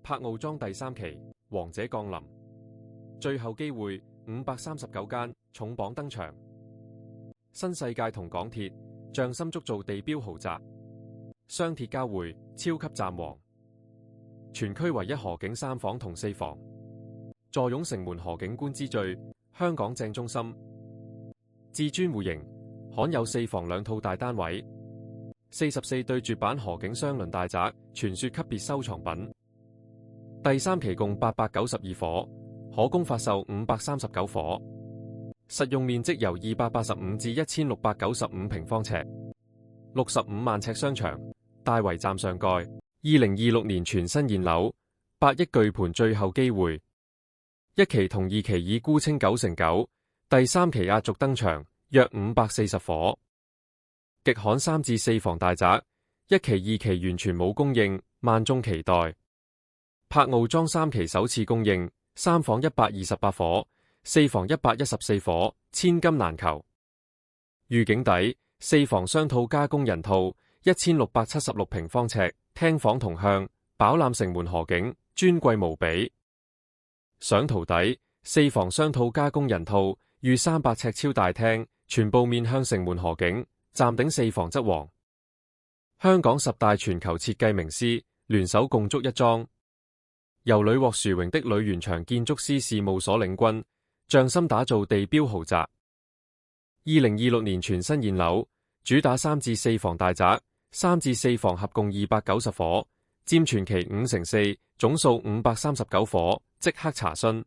柏傲莊第3期，王者降臨，最後機會539間重磅登場。新世界同港鐵匠心築造地標豪宅，雙鐵交匯，超級站王。全區唯一河景3房同4房，坐擁城門河景觀之最，香港正中心。至尊戶型，罕有4房2套大單位，44對絕版河景雙輪大宅，傳說級別收藏品。第3期共892伙，可供發售539伙，實用面積由285至1695平方尺，65萬尺商場，大圍站上蓋。2026年全新現樓，8億巨盤最後機會。1期同2期已沽清9成9，第3期壓軸登場，約540伙。極罕3至4房大宅，1期2期完全冇供應，萬眾期待。柏傲莊3期首次供應，3房128伙，4房114伙，千金難求。御景底4房雙套加工人套，1676平方尺，廳房同向，飽覽城門河景，尊貴無比。上圖底4房雙套加工人套，逾300尺超大廳，全部面向城門河景，站頂4房則王。香港10大全球設計名師聯手共築一裝，由屢獲殊榮的呂元祥建築師事務所領軍，匠心打造地標豪宅。2026年全新現樓，主打3至4房大宅，3至4房合共290伙，佔全期4%，總數539伙，即刻查詢。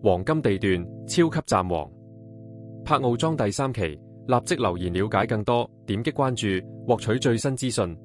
黃金地段，超級站王，柏傲莊第3期，立即留言了解更多，點擊關注，獲取最新資訊。